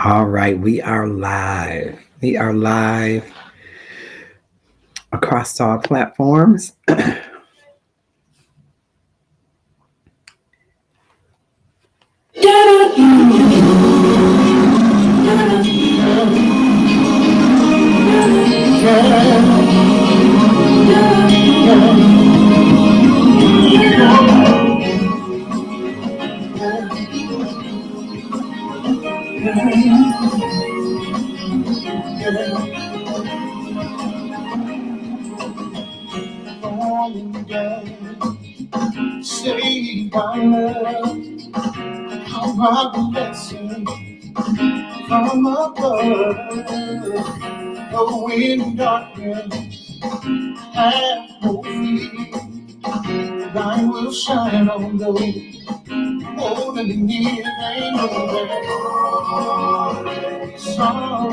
All right, we are live. We are live across all platforms. Saved by love, how my blessing from above. Though in darkness, have no fear. Light will shine on those holding near. They know that sorrow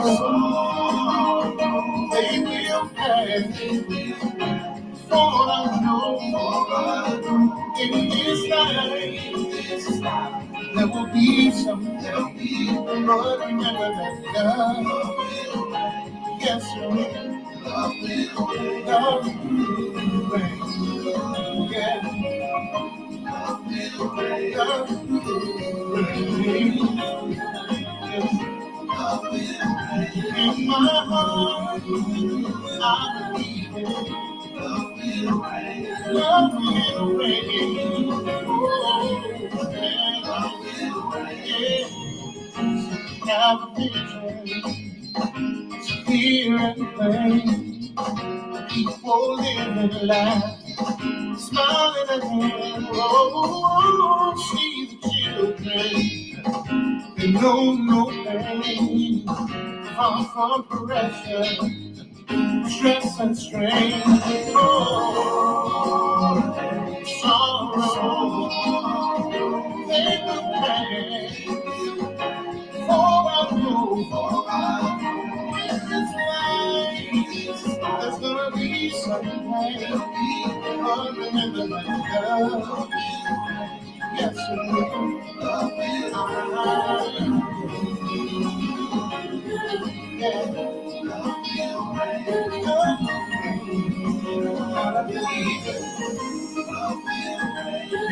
they will pass. For I know in this life there will be some help. But remember that God, yes, God will reign. Yeah, God will reign. Yes, in my heart, I believe it. Love will reign. Oh, yeah. Have a vision, hear and pray. People living life, smiling at them. Oh, see the children, they know no pain. Far from pressure, stress and strain. Oh, sorrow, they will pass. For I know in this life there's gonna be some pain. But remember that God, yes, it will.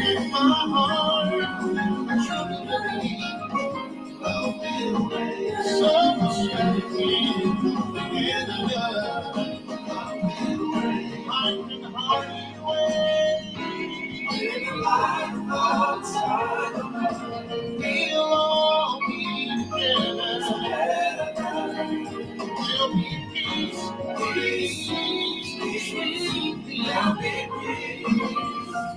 In my heart, I truly believe so much in love. I can hardly wait. In the light outside, we'll all be together. There'll be peace, sweet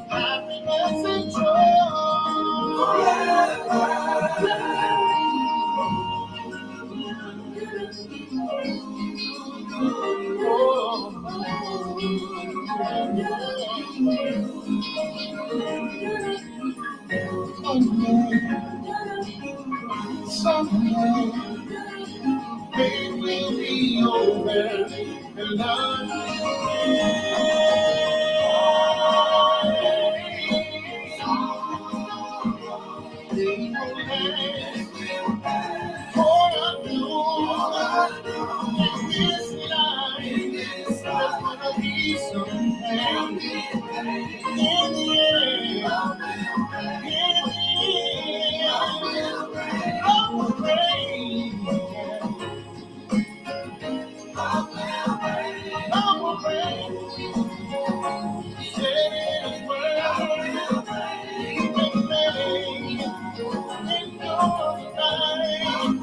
happiness and joy. Someday pain will be over and love for I know in this life there's gonna be some pain. In the end, I will pray. I will pray. Said in His word, He will make in your life.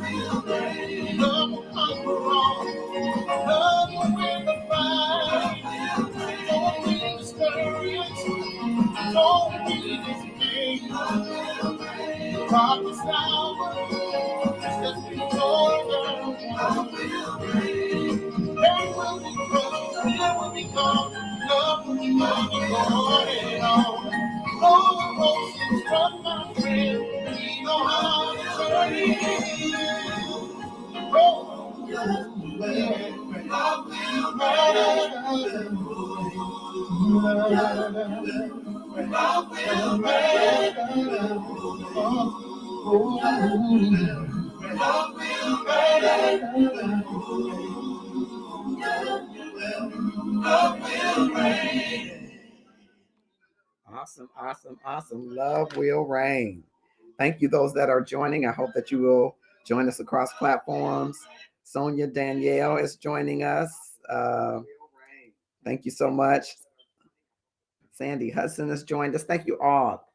Love will conquer all. Love will win the fight. Don't be discouraged. Don't be dismayed. Darkest hour is just before the pain will be crushed, fear will be gone, love will be mine and on and on. All the emotions from my friend, we know how to turn it. Oh, Love will reign. Awesome, awesome, awesome. Love will reign. Thank you, those that are joining. I hope that you will join us across platforms. Sonia Danielle is joining us. Thank you so much. Sandy Hudson has joined us. Thank you all.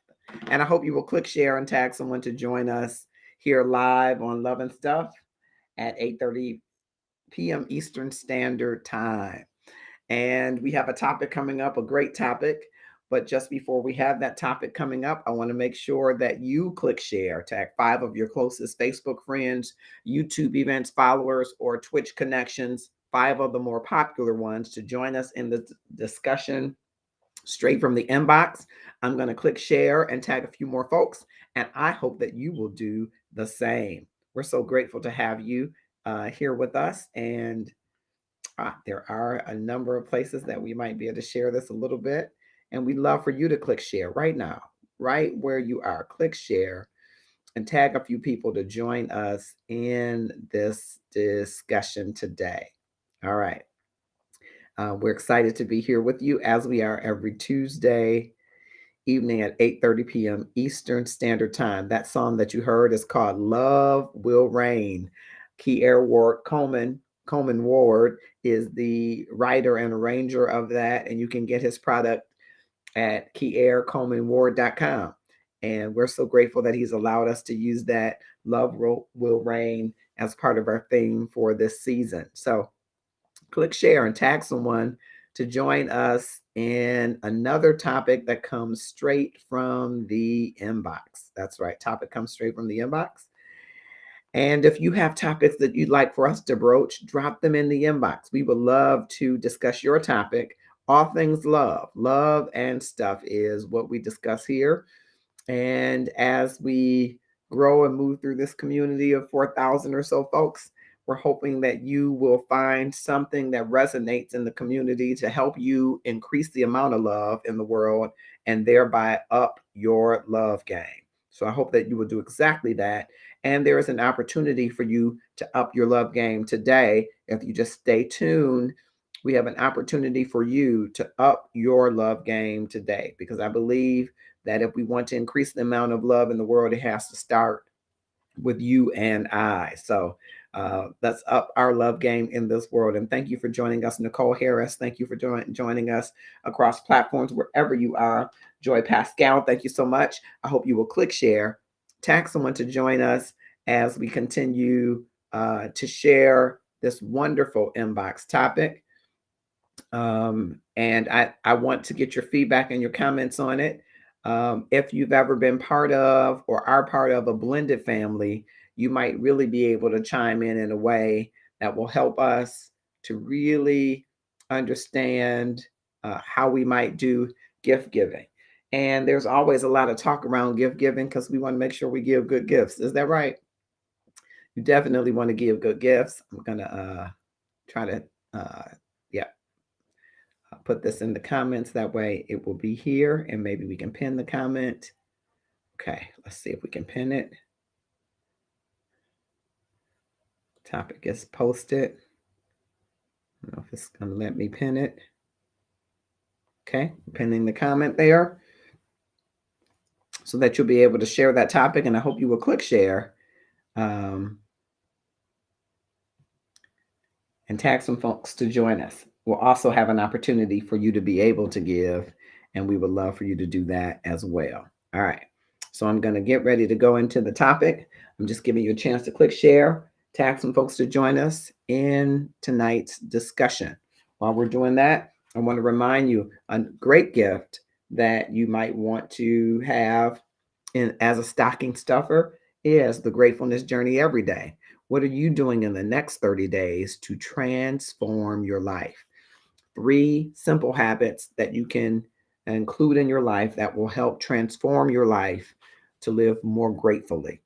And I hope you will click share and tag someone to join us here live on Love and Stuff at 8:30 p.m. Eastern Standard Time. And we have a topic coming up, a great topic. But just before we have that topic coming up, I want to make sure that you click share, tag 5 of your closest Facebook friends, YouTube events followers, or Twitch connections, 5 of the more popular ones, to join us in the discussion straight from the inbox. I'm going to click share and tag a few more folks, and I hope that you will do the same. We're so grateful to have you here with us, and there are a number of places that we might be able to share this a little bit, and we'd love for you to click share right now, right where you are. Click share and tag a few people to join us in this discussion today. All right. We're excited to be here with you, as we are every Tuesday evening at 8:30 p.m. Eastern Standard Time. That song that you heard is called Love Will Reign. Kier Ward Coleman Ward is the writer and arranger of that, and you can get his product at KierColemanWard.com. And we're so grateful that he's allowed us to use that Love Will Reign as part of our theme for this season. So click share and tag someone to join us in another topic that comes straight from the inbox. That's right. Topic comes straight from the inbox. And if you have topics that you'd like for us to broach, drop them in the inbox. We would love to discuss your topic. All things love. Love and stuff is what we discuss here. And as we grow and move through this community of 4,000 or so folks, we're hoping that you will find something that resonates in the community to help you increase the amount of love in the world and thereby up your love game. So I hope that you will do exactly that. And there is an opportunity for you to up your love game today. If you just stay tuned, we have an opportunity for you to up your love game today, because I believe that if we want to increase the amount of love in the world, it has to start with you and I. So let's up our love game in this world. And thank you for joining us, Nicole Harris. Thank you for joining us across platforms wherever you are. Joy Pascal, thank you so much. I hope you will click share, tag someone to join us as we continue to share this wonderful inbox topic. And I want to get your feedback and your comments on it. If you've ever been part of or are part of a blended family, you might really be able to chime in a way that will help us to really understand how we might do gift giving. And there's always a lot of talk around gift giving because we want to make sure we give good gifts. Is that right? You definitely want to give good gifts. I'm going to try to, I'll put this in the comments. That way it will be here, and maybe we can pin the comment. Okay, let's see if we can pin it. Topic is posted. I don't know if it's going to let me pin it. Okay, pinning the comment there so that you'll be able to share that topic, and I hope you will click share and tag some folks to join us. We'll also have an opportunity for you to be able to give, and we would love for you to do that as well. All right, so I'm going to get ready to go into the topic. I'm just giving you a chance to click share, tag some folks to join us in tonight's discussion. While we're doing that, I want to remind you a great gift that you might want to have as a stocking stuffer is the Gratefulness Journey Every Day. What are you doing in the next 30 days to transform your life? 3 simple habits that you can include in your life that will help transform your life to live more gratefully.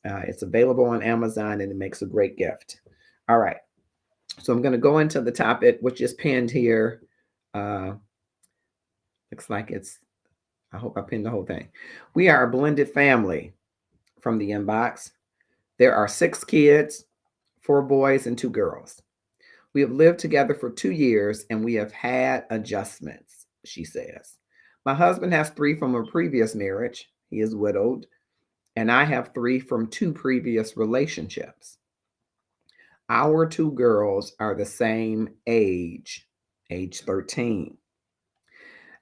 It's available on Amazon, and it makes a great gift. All right. So I'm going to go into the topic, which is pinned here. Looks like I hope I pinned the whole thing. We are a blended family from the inbox. There are 6 kids, 4 boys and 2 girls. We have lived together for 2 years and we have had adjustments, she says. My husband has 3 from a previous marriage. He is widowed. And I have 3 from 2 previous relationships. Our 2 girls are the same age 13.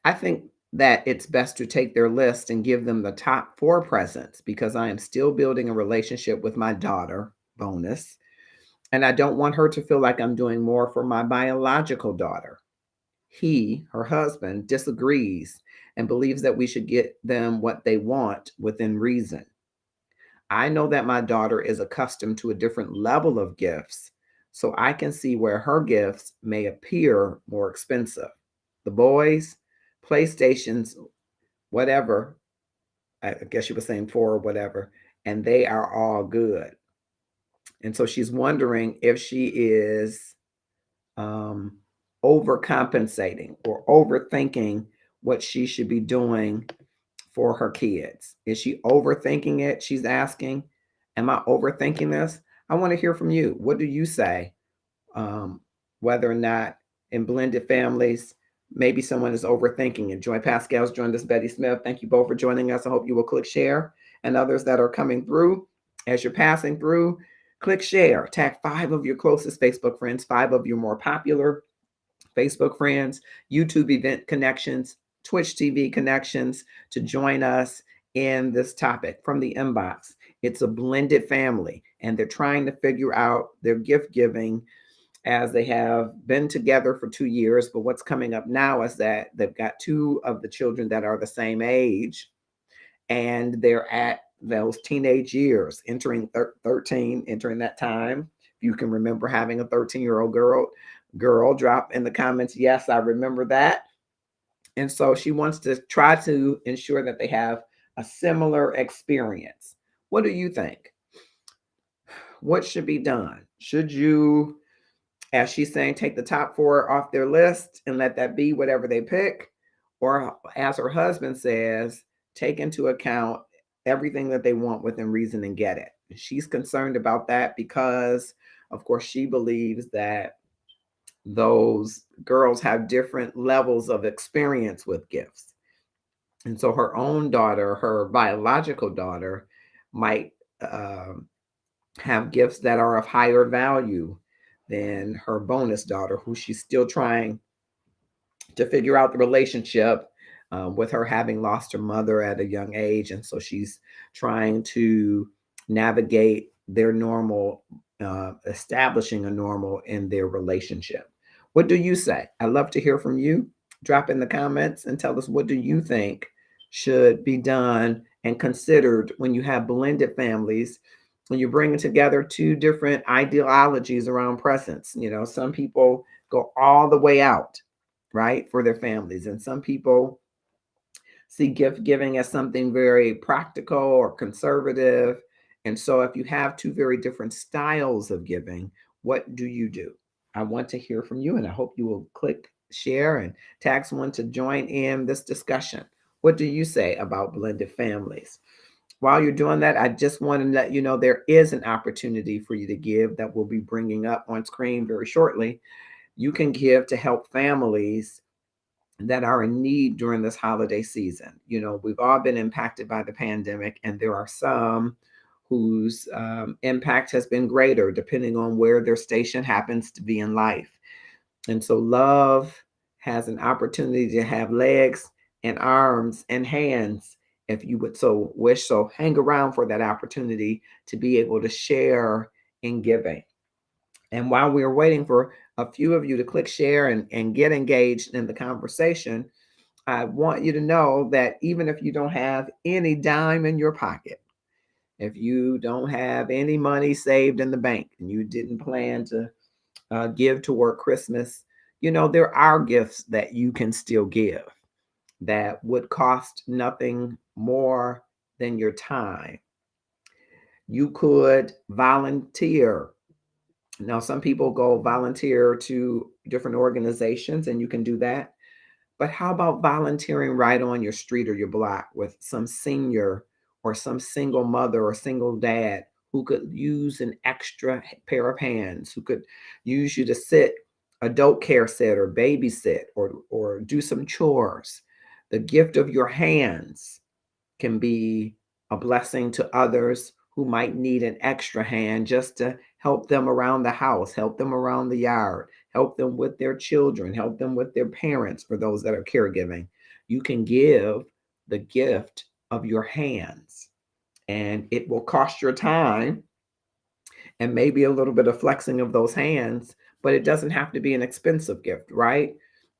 I think that it's best to take their list and give them the top 4 presents because I am still building a relationship with my daughter, bonus, and I don't want her to feel like I'm doing more for my biological daughter. He, her husband, disagrees and believes that we should get them what they want within reason. I know that my daughter is accustomed to a different level of gifts, so I can see where her gifts may appear more expensive. The boys, PlayStations, whatever, I guess she was saying 4 or whatever, and they are all good. And so she's wondering if she is um, overcompensating or overthinking what she should be doing for her kids. Is she overthinking it? She's asking, am I overthinking this? I want to hear from you. What do you say? Um, Whether or not in blended families, maybe someone is overthinking it. Joy Pascal's joined us, Betty Smith. Thank you both for joining us. I hope you will click share. And others that are coming through, as you're passing through, click share. Tag 5 of your closest Facebook friends, 5 of your more popular Facebook friends, YouTube event connections, Twitch TV connections to join us in this topic from the inbox. It's a blended family, and they're trying to figure out their gift giving as they have been together for 2 years. But what's coming up now is that they've got 2 of the children that are the same age, and they're at those teenage years, entering 13, entering that time. You can remember having a 13-year-old girl, drop in the comments, yes, I remember that. And so she wants to try to ensure that they have a similar experience. What do you think? What should be done? Should you, as she's saying, take the top 4 off their list and let that be whatever they pick? Or as her husband says, take into account everything that they want within reason and get it. She's concerned about that because, of course, she believes that those girls have different levels of experience with gifts. And so her own daughter, her biological daughter, might have gifts that are of higher value than her bonus daughter, who she's still trying to figure out the relationship with her having lost her mother at a young age. And so she's trying to navigate their normal, establishing a normal in their relationship. What do you say? I'd love to hear from you. Drop in the comments and tell us, what do you think should be done and considered when you have blended families, when you're bringing together 2 different ideologies around presence. Some people go all the way out, right, for their families, and some people see gift giving as something very practical or conservative. And so if you have 2 very different styles of giving, what do you do? I want to hear from you, and I hope you will click share and tag someone to join in this discussion. What do you say about blended families? While you're doing that, I just want to let you know there is an opportunity for you to give that we'll be bringing up on screen very shortly. You can give to help families that are in need during this holiday season. We've all been impacted by the pandemic, and there are some whose impact has been greater depending on where their station happens to be in life. And so love has an opportunity to have legs and arms and hands if you would so wish. So hang around for that opportunity to be able to share in giving. And while we're waiting for a few of you to click share and get engaged in the conversation, I want you to know that even if you don't have any dime in your pocket, if you don't have any money saved in the bank and you didn't plan to give toward Christmas, there are gifts that you can still give that would cost nothing more than your time. You could volunteer. Now, some people go volunteer to different organizations, and you can do that. But how about volunteering right on your street or your block with some senior or some single mother or single dad who could use an extra pair of hands, who could use you to sit, adult care sit or babysit or do some chores. The gift of your hands can be a blessing to others who might need an extra hand just to help them around the house, help them around the yard, help them with their children, help them with their parents for those that are caregiving. You can give the gift of your hands, and it will cost your time and maybe a little bit of flexing of those hands, but it doesn't have to be an expensive gift, right?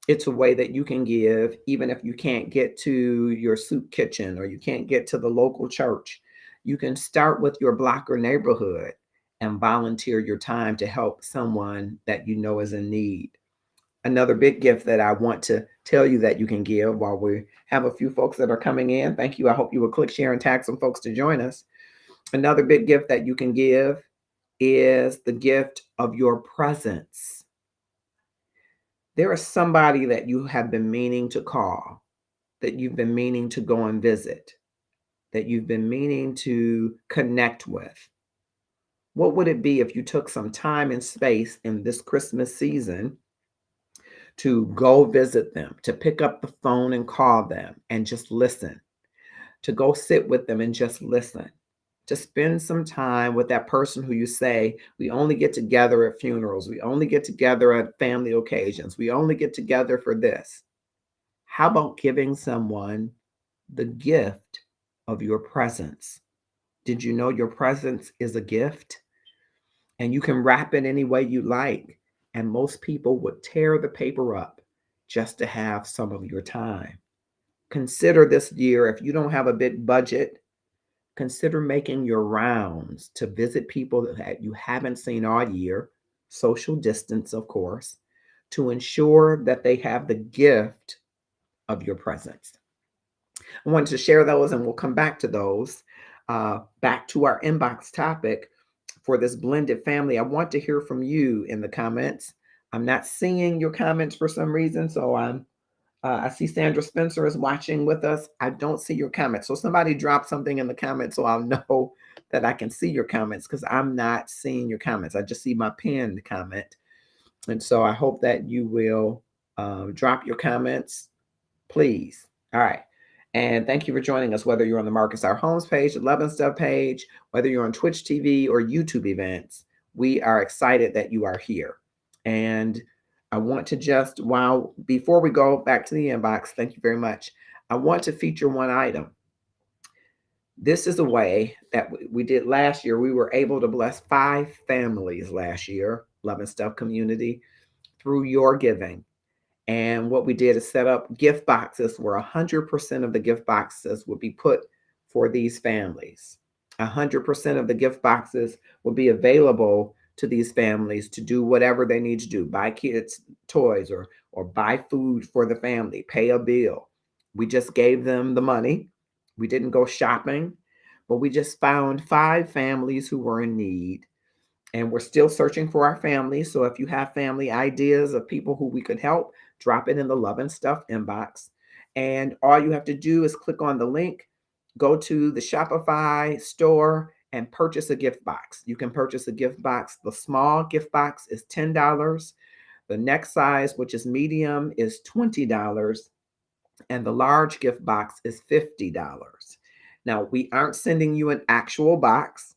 It's a way that you can give even if you can't get to your soup kitchen or you can't get to the local church. You can start with your block or neighborhood and volunteer your time to help someone that you know is in need. Another big gift that I want to tell you that you can give while we have a few folks that are coming in. Thank you. I hope you will click share and tag some folks to join us. Another big gift that you can give is the gift of your presence. There is somebody that you have been meaning to call, that you've been meaning to go and visit, that you've been meaning to connect with. What would it be if you took some time and space in this Christmas season to go visit them, to pick up the phone and call them and just listen, to go sit with them and just listen, to spend some time with that person who you say, we only get together at funerals, we only get together at family occasions, we only get together for this. How about giving someone the gift of your presence? Did you know your presence is a gift? And you can wrap it any way you like. And most people would tear the paper up just to have some of your time. Consider this year, if you don't have a big budget, consider making your rounds to visit people that you haven't seen all year, social distance, of course, to ensure that they have the gift of your presence. I wanted to share those and we'll come back to those. Back to our inbox topic for this blended family. I want to hear from you in the comments. I'm not seeing your comments for some reason, so I see Sandra Spencer is watching with us. I don't see your comments. So somebody drop something in the comments so I'll know that I can see your comments because I'm not seeing your comments. I just see my pinned comment. And so I hope that you will drop your comments, please. All right. And thank you for joining us, whether you're on the Marcus Our Homes page, the Love and Stuff page, whether you're on Twitch TV or YouTube events. We are excited that you are here. And I want to just, before we go back to the inbox, thank you very much. I want to feature one item. This is a way that we did last year. We were able to bless 5 families last year, Love and Stuff community, through your giving. And what we did is set up gift boxes where 100% of the gift boxes would be put for these families. 100% of the gift boxes will be available to these families to do whatever they need to do, buy kids toys or buy food for the family, pay a bill. We just gave them the money. We didn't go shopping, but we just found 5 families who were in need. And we're still searching for our families. So if you have family ideas of people who we could help, drop it in the Love and Stuff inbox. And all you have to do is click on the link, go to the Shopify store and purchase a gift box. You can purchase a gift box. The small gift box is $10. The next size, which is medium, is $20. And the large gift box is $50. Now, we aren't sending you an actual box.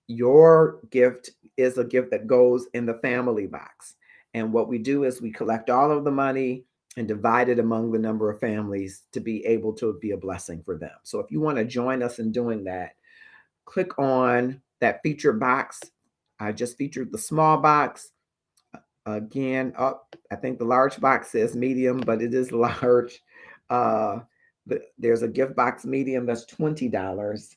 Your gift is a gift that goes in the family box. And what we do is we collect all of the money and divide it among the number of families to be able to be a blessing for them. So if you want to join us in doing that, click on that featured box. I just featured the small box. Again, I think the large box says medium, but it is large. There's a gift box medium that's $20.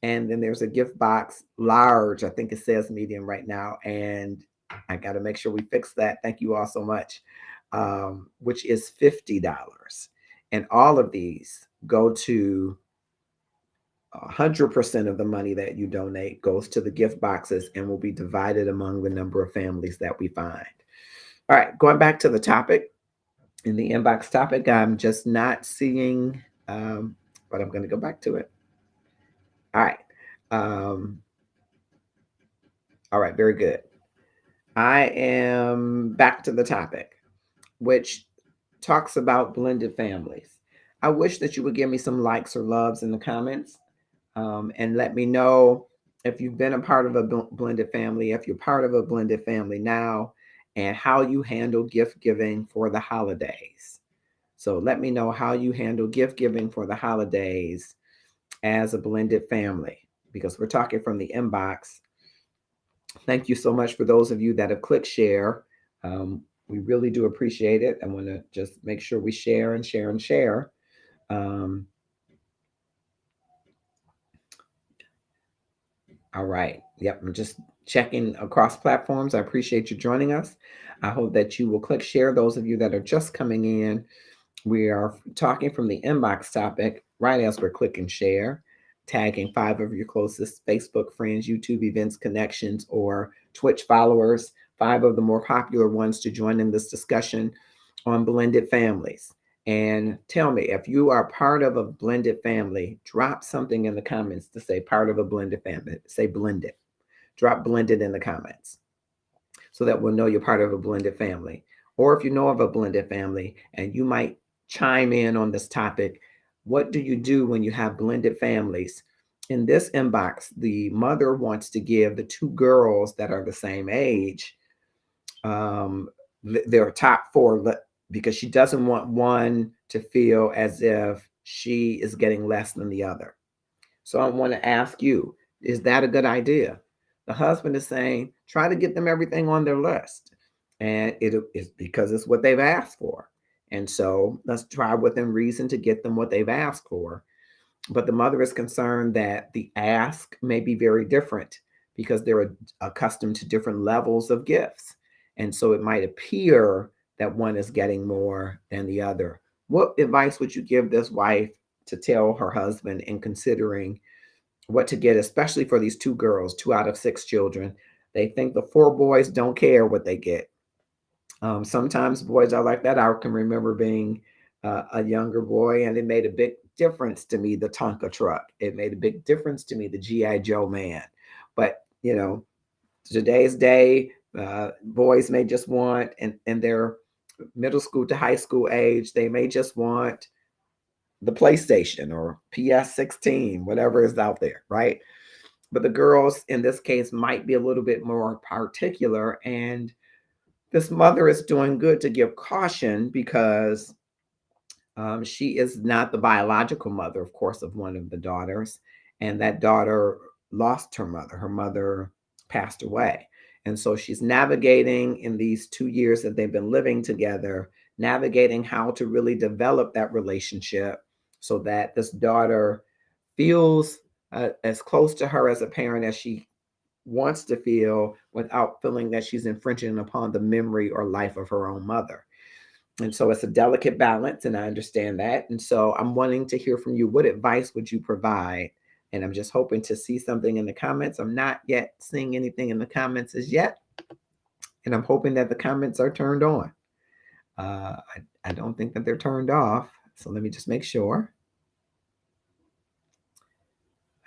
And then there's a gift box large. I think it says medium right now. And I got to make sure we fix that. Thank you all so much. Which is $50. And all of these go to 100% of the money that you donate goes to the gift boxes and will be divided among the number of families that we find. All right, going back to the topic, in the inbox topic, I'm just not seeing, but I'm going to go back to it. All right. All right, very good. I am back to the topic, which talks about blended families. I wish that you would give me some likes or loves in the comments, and let me know if you've been a part of a blended family, if you're part of a blended family now, and how you handle gift giving for the holidays. So let me know how you handle gift giving for the holidays as a blended family, because we're talking from the inbox. Thank you so much for those of you that have clicked share. We really do appreciate it. I want to just make sure we share and share and share. Um, all right. Yep. I'm just checking across platforms. I appreciate you joining us. I hope that you will click share. Those of you that are just coming in, we are talking from the inbox topic right as we're clicking share, tagging 5 of your closest Facebook friends, YouTube events connections, or Twitch followers, 5 of the more popular ones to join in this discussion on blended families. And tell me, if you are part of a blended family, drop something in the comments to say part of a blended family. Say blended. Drop blended in the comments so that we'll know you're part of a blended family. Or if you know of a blended family and you might chime in on this topic, what do you do when you have blended families? In this inbox, the mother wants to give the 2 girls that are the same age um, their top 4 because she doesn't want one to feel as if she is getting less than the other. So I want to ask you, is that a good idea? The husband is saying, try to get them everything on their list. And it is because it's what they've asked for. And so let's try within reason to get them what they've asked for. But the mother is concerned that the ask may be very different because they're accustomed to different levels of gifts. And so it might appear that one is getting more than the other. What advice would you give this wife to tell her husband in considering what to get, especially for these 2 girls, 2 out of 6 children? They think the 4 boys don't care what they get. Sometimes boys are like that. I can remember being a younger boy, and it made a big difference to me, the Tonka truck. It made a big difference to me, the G.I. Joe man. But, today's day, boys may just want, in their middle school to high school age, they may just want the PlayStation or PS16, whatever is out there, right? But the girls in this case might be a little bit more particular, and this mother is doing good to give caution because she is not the biological mother, of course, of one of the daughters. And that daughter lost her mother. Her mother passed away. And so she's navigating in these 2 years that they've been living together, navigating how to really develop that relationship so that this daughter feels as close to her as a parent as she wants to feel without feeling that she's infringing upon the memory or life of her own mother. And so it's a delicate balance, and I understand that. And so I'm wanting to hear from you. What advice would you provide? And I'm just hoping to see something in the comments. I'm not yet seeing anything in the comments as yet. And I'm hoping that the comments are turned on. I don't think that they're turned off. So let me just make sure.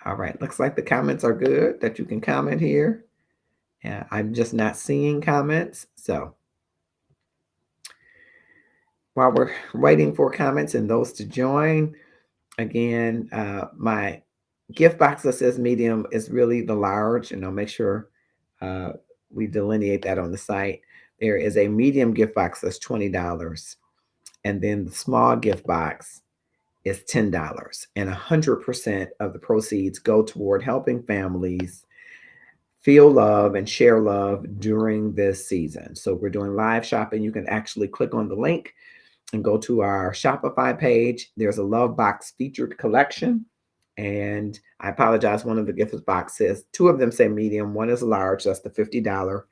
All right. Looks like the comments are good, that you can comment here. Yeah, I'm just not seeing comments. So while we're waiting for comments and those to join, again, my gift box that says medium is really the large, and I'll make sure uh, we delineate that on the site. There is a medium gift box that's $20, and then the small gift box is $10, and 100% of the proceeds go toward helping families feel love and share love during this season. So we're doing live shopping. You can actually click on the link and go to our Shopify page. There's a Love Box featured collection. And I apologize, one of the gift boxes, 2 of them say medium, one is large, that's the $50.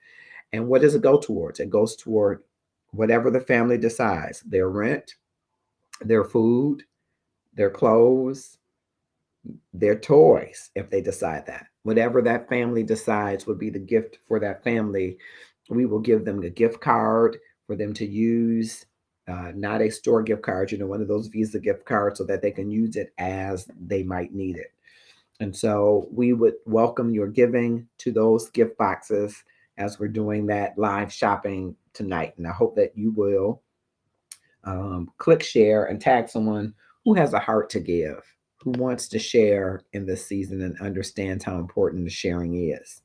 And what does it go towards? It goes toward whatever the family decides, their rent, their food, their clothes, their toys, if they decide that. Whatever that family decides would be the gift for that family. We will give them a gift card for them to use, not a store gift card, one of those Visa gift cards, so that they can use it as they might need it. And so we would welcome your giving to those gift boxes as we're doing that live shopping tonight. And I hope that you will click share and tag someone who has a heart to give, who wants to share in this season and understands how important the sharing is.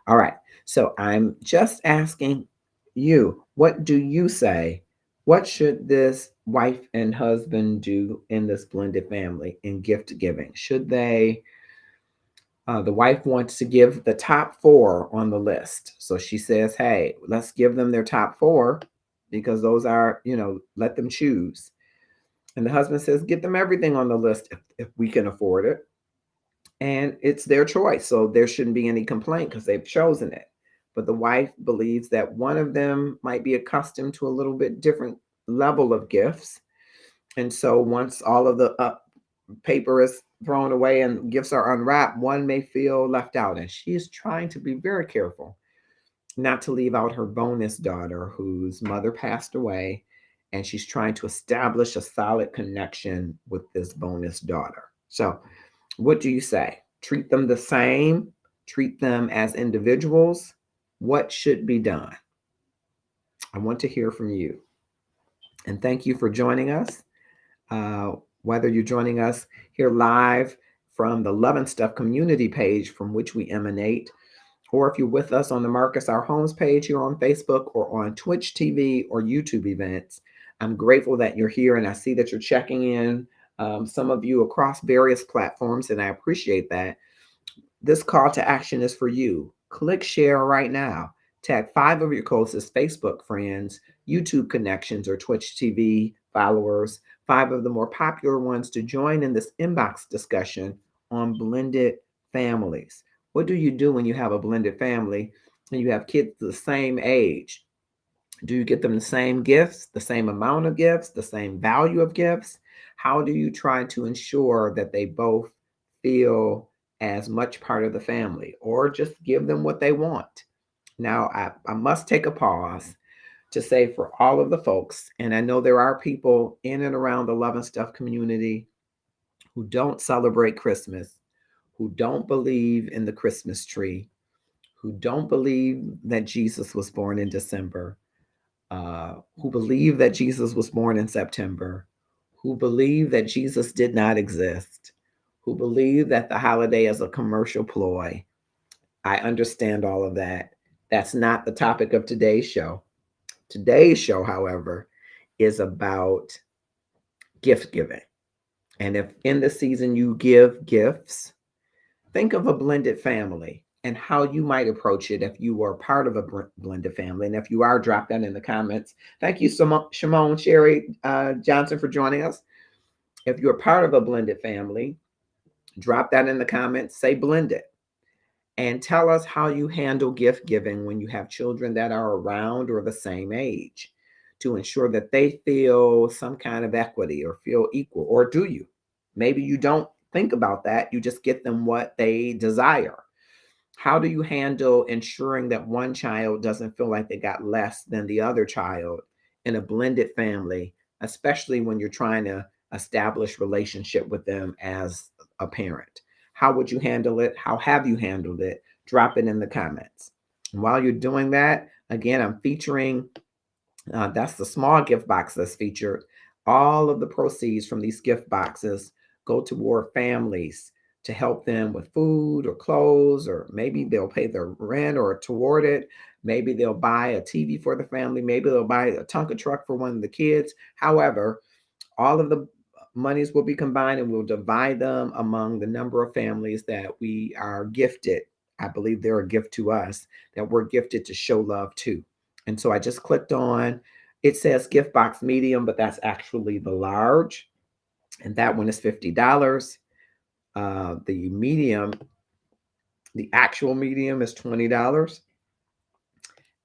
All right. So I'm just asking you, what do you say? What should this wife and husband do in this blended family in gift giving? Should they the wife wants to give the top four on the list. So she says, hey, let's give them their top four because those are, let them choose. And the husband says, get them everything on the list if we can afford it. And it's their choice. So there shouldn't be any complaint because they've chosen it. But the wife believes that one of them might be accustomed to a little bit different level of gifts. And so once all of the paper is thrown away and gifts are unwrapped, one may feel left out. And she is trying to be very careful not to leave out her bonus daughter whose mother passed away. And she's trying to establish a solid connection with this bonus daughter. So, what do you say? Treat them the same, treat them as individuals. What should be done? I want to hear from you. And thank you for joining us. uh, whether you're joining us here live from the Love and Stuff community page from which we emanate, or if you're with us on the Marcus Our Homes page here on Facebook or on Twitch TV or YouTube events. I'm grateful that you're here and I see that you're checking in, some of you across various platforms, and I appreciate that. This call to action is for you. Click share right now. Tag 5 of your closest Facebook friends, YouTube connections, or Twitch TV followers, 5 of the more popular ones to join in this inbox discussion on blended families. What do you do when you have a blended family and you have kids the same age? Do you get them the same gifts, the same amount of gifts, the same value of gifts? How do you try to ensure that they both feel as much part of the family or just give them what they want? Now, I must take a pause to say for all of the folks, and I know there are people in and around the Love and Stuff community who don't celebrate Christmas, who don't believe in the Christmas tree, who don't believe that Jesus was born in December, who believe that Jesus was born in September, who believe that Jesus did not exist, who believe that the holiday is a commercial ploy. I understand all of that. That's not the topic of today's show. Today's show, however, is about gift giving. And if in the season you give gifts, think of a blended family and how you might approach it if you were part of a blended family. And if you are, drop that in the comments. Thank you, Shimon Sherry Johnson, for joining us. If you're part of a blended family, drop that in the comments. Say blended. And tell us how you handle gift giving when you have children that are around or the same age to ensure that they feel some kind of equity or feel equal. Or do you? Maybe you don't think about that. You just get them what they desire. How do you handle ensuring that one child doesn't feel like they got less than the other child in a blended family, especially when you're trying to establish relationship with them as a parent? How would you handle it? How have you handled it? Drop it in the comments. And while you're doing that, again, I'm featuring that's the small gift box that's featured. All of the proceeds from these gift boxes go toward families to help them with food or clothes, or maybe they'll pay their rent or toward it. Maybe they'll buy a TV for the family. Maybe they'll buy a Tonka truck for one of the kids. However, all of the monies will be combined and we'll divide them among the number of families that we are gifted. I believe they're a gift to us that we're gifted to show love to. And so I just clicked on, it says gift box medium, but that's actually the large. And that one is $50. The medium, the actual medium is $20.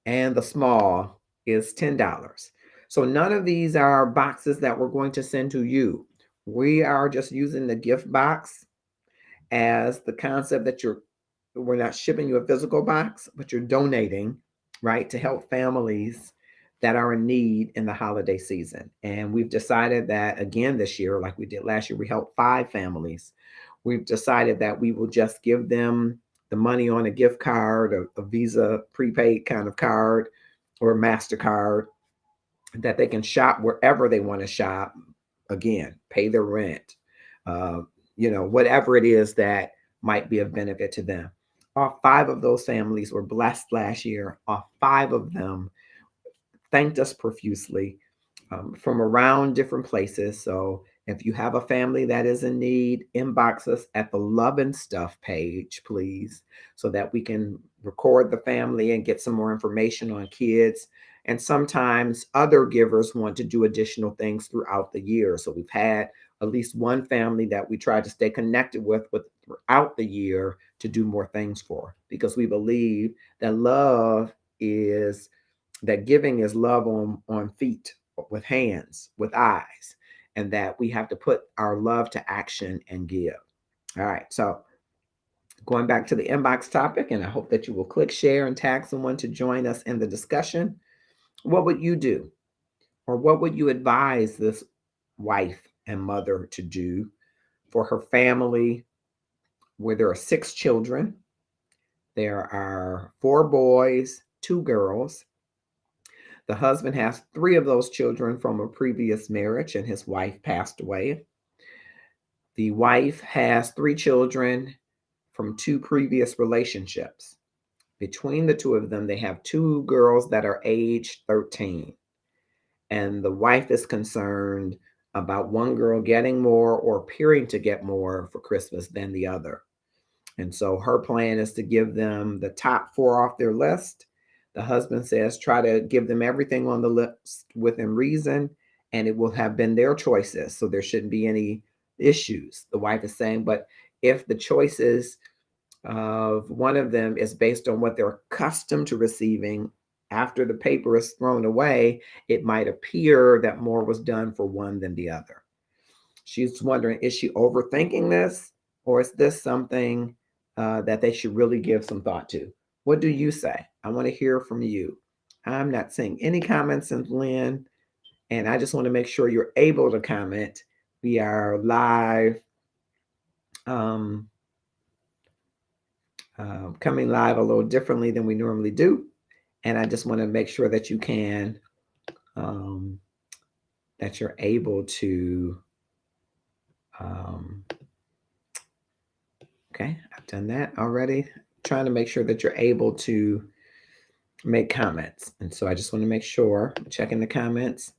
And the small is $10. So none of these are boxes that we're going to send to you. We are just using the gift box as the concept that we're not shipping you a physical box, but you're donating, right, to help families that are in need in the holiday season. And we've decided that again this year, like we did last year, we helped 5 families we've decided that we will just give them the money on a gift card, a Visa prepaid kind of card, or a MasterCard, that they can shop wherever they want to shop. Again, pay their rent, uh, whatever it is that might be of benefit to them. All five of those families were blessed last year. All five of them thanked us profusely, from around different places. So if you have a family that is in need, inbox us at the Love and Stuff page, please, so that we can record the family and get some more information on kids. And sometimes other givers want to do additional things throughout the year. So we've had at least one family that we try to stay connected with throughout the year to do more things for, because we believe that love is that giving is love on feet, with hands, with eyes, and that we have to put our love to action and give. All right, so going back to the inbox topic, and I hope that you will click share and tag someone to join us in the discussion. What would you do, or what would you advise this wife and mother to do for her family, where there are 6 children? There are 4 boys, 2 girls. The husband has 3 of those children from a previous marriage, and his wife passed away. The wife has 3 children from 2 previous relationships. Between the 2 of them, they have 2 girls that are age 13. And the wife is concerned about one girl getting more or appearing to get more for Christmas than the other. And so her plan is to give them the top 4 off their list. The husband says try to give them everything on the list within reason, and it will have been their choices. So there shouldn't be any issues. The wife is saying, but if the choices of one of them is based on what they're accustomed to receiving, after the paper is thrown away, it might appear that more was done for one than the other. She's wondering, is she overthinking this, or is this something that they should really give some thought to? What do you say? I want to hear from you. I'm not seeing any comments since Lynn, and I just want to make sure you're able to comment. We are live, um, coming live a little differently than we normally do, and I just want to make sure that you can, that you're able to. Okay, I've done that already. Trying to make sure that you're able to make comments. And so I just want to make sure, checking the comments.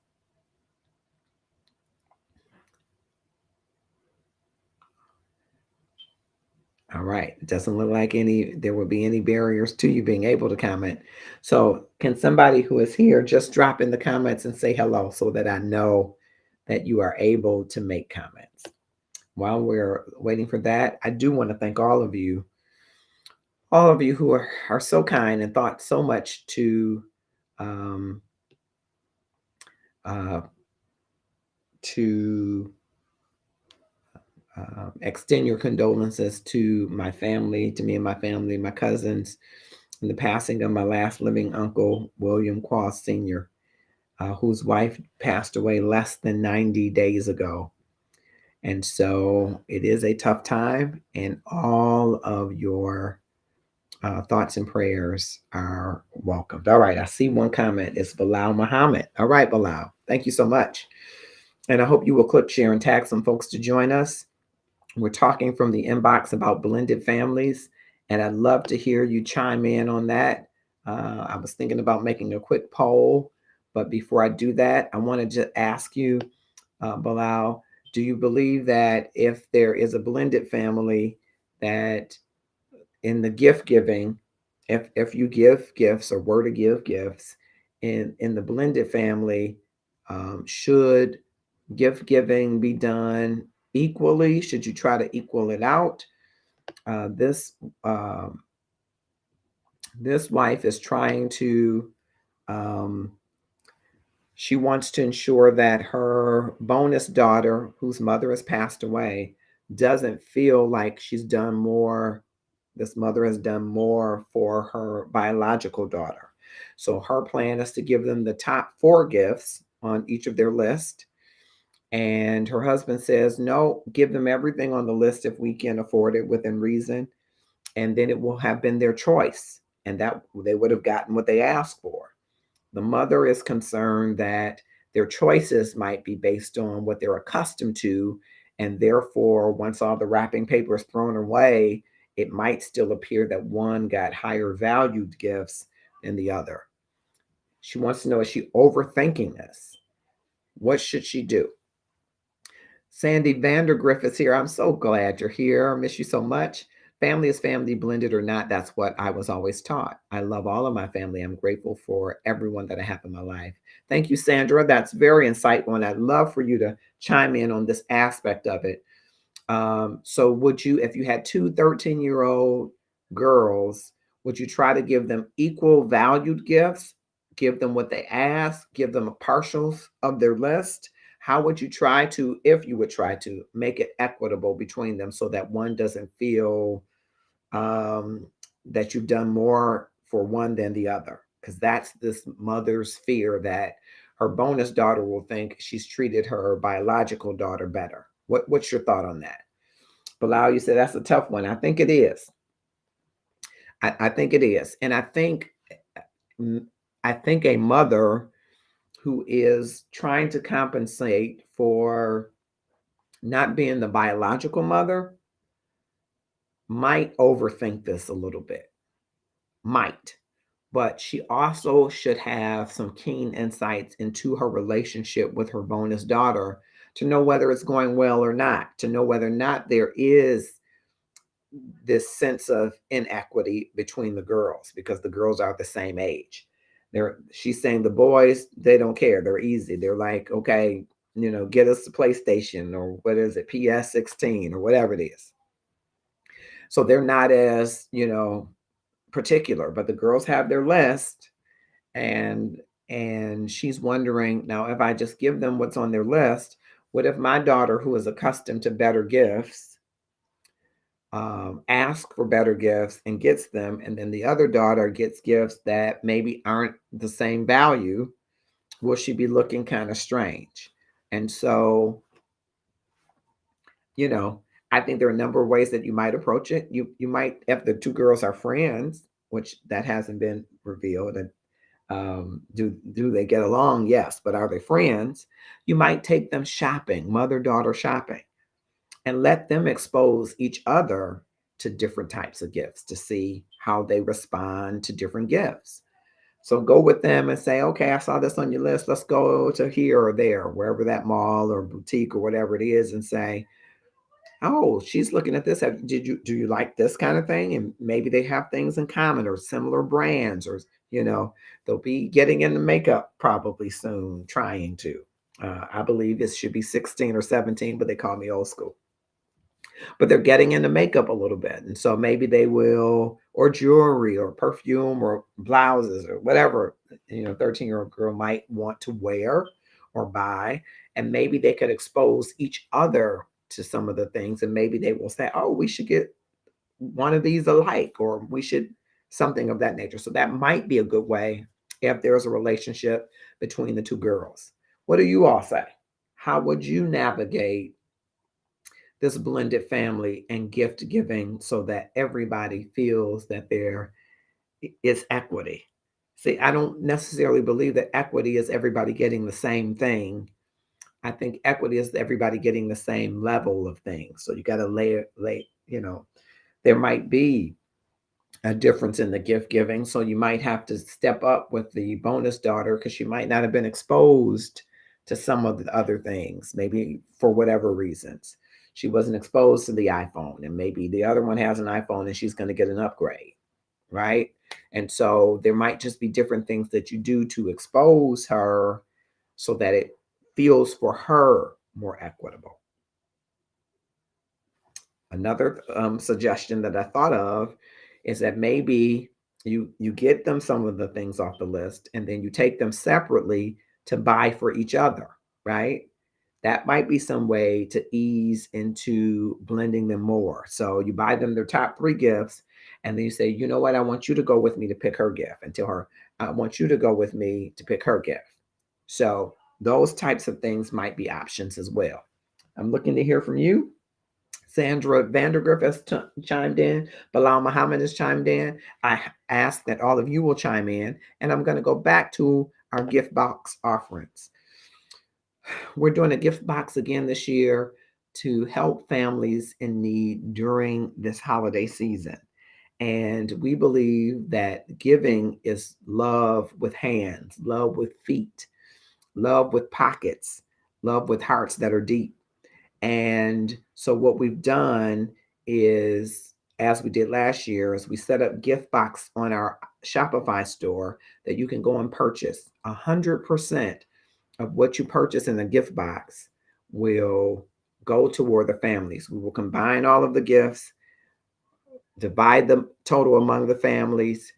All right. It doesn't look like there will be any barriers to you being able to comment. So can somebody who is here just drop in the comments and say hello, so that I know that you are able to make comments? While we're waiting for that, I do want to thank all of you who are so kind and thought so much to um, uh, extend your condolences to my family, to me and my family, my cousins, in the passing of my last living uncle, William Quas Sr., whose wife passed away less than 90 days ago. And so it is a tough time, and all of your thoughts and prayers are welcomed. All right, I see one comment. It's Bilal Muhammad. All right, Bilal, thank you so much. And I hope you will click share and tag some folks to join us. We're talking from the inbox about blended families, and I'd love to hear you chime in on that. I was thinking about making a quick poll, but before I do that, I wanted to ask you, Bilal, do you believe that if there is a blended family, that in the gift giving, if you give gifts or were to give gifts in the blended family, should gift giving be done equally? Should you try to equal it out? This wife is trying to, she wants to ensure that her bonus daughter, whose mother has passed away, doesn't feel like this mother has done more for her biological daughter. So her plan is to give them the top 4 gifts on each of their list. And her husband says, no, give them everything on the list if we can afford it within reason. And then it will have been their choice. And that they would have gotten what they asked for. The mother is concerned that their choices might be based on what they're accustomed to. And therefore, once all the wrapping paper is thrown away, it might still appear that one got higher valued gifts than the other. She wants to know, is she overthinking this? What should she do? Sandy Vandergriff is here. I'm so glad you're here. I miss you so much. Family is family, blended or not. That's what I was always taught. I love all of my family. I'm grateful for everyone that I have in my life. Thank you, Sandra. That's very insightful. And I'd love for you to chime in on this aspect of it. So, would you, if you had two 13-year-old girls, would you try to give them equal valued gifts? Give them what they ask, give them a partials of their list? How would you try to, if you would try to, make it equitable between them so that one doesn't feel um, that you've done more for one than the other? Because that's this mother's fear that her bonus daughter will think she's treated her biological daughter better. What's your thought on that? Bilal, you said that's a tough one. I think it is. I think it is. And mm, I think a mother who is trying to compensate for not being the biological mother might overthink this a little bit. Might. But she also should have some keen insights into her relationship with her bonus daughter to know whether it's going well or not, to know whether or not there is this sense of inequity between the girls because the girls are the same age. She's saying the boys, they don't care. They're easy. They're like, okay, get us the PlayStation or what is it, PS16 or whatever it is. So they're not as, particular, but the girls have their list and she's wondering now if I just give them what's on their list, what if my daughter who is accustomed to better gifts ask for better gifts and gets them, and then the other daughter gets gifts that maybe aren't the same value? Will she be looking kind of strange? And so, you know, I think there are a number of ways that you might approach it. You might, if the two girls are friends, which that hasn't been revealed, and do they get along? Yes, but are they friends? You might take them shopping, mother daughter shopping, and let them expose each other to different types of gifts to see how they respond to different gifts. So go with them and say, okay, I saw this on your list. Let's go to here or there, wherever that mall or boutique or whatever it is, and say, oh, she's looking at this. Do you like this kind of thing? And maybe they have things in common or similar brands, or you know, they'll be getting into makeup probably soon, trying to. I believe it should be 16 or 17, but they call me old school. But they're getting into makeup a little bit. And so maybe they will, or jewelry or perfume or blouses or whatever, 13-year-old girl might want to wear or buy. And maybe they could expose each other to some of the things. And maybe they will say, oh, we should get one of these alike, or we should something of that nature. So that might be a good way if there's a relationship between the two girls. What do you all say? How would you navigate this blended family and gift giving so that everybody feels that there is equity? See, I don't necessarily believe that equity is everybody getting the same thing. I think equity is everybody getting the same level of things. So you got to there might be a difference in the gift giving. So you might have to step up with the bonus daughter because she might not have been exposed to some of the other things, maybe for whatever reasons. She wasn't exposed to the iPhone, and maybe the other one has an iPhone and she's going to get an upgrade, right? And so there might just be different things that you do to expose her so that it feels for her more equitable. Another suggestion that I thought of is that maybe you get them some of the things off the list and then you take them separately to buy for each other, right? That might be some way to ease into blending them more. So you buy them their top three gifts, and then you say, you know what, I want you to go with me to pick her gift, and tell her, I want you to go with me to pick her gift. So Those types of things might be options as well. I'm looking to hear from you. Sandra Vandergriff has chimed in. Bilal Muhammad has chimed in. I ask that all of you will chime in. And I'm going to go back to our gift box offerings. We're doing a gift box again this year to help families in need during this holiday season. And we believe that giving is love with hands, love with feet, love with pockets, love with hearts that are deep. And so what we've done is, as we did last year, is we set up gift box on our Shopify store that you can go and purchase. 100% of what you purchase in the gift box will go toward the families. We will combine all of the gifts, divide the total among the families,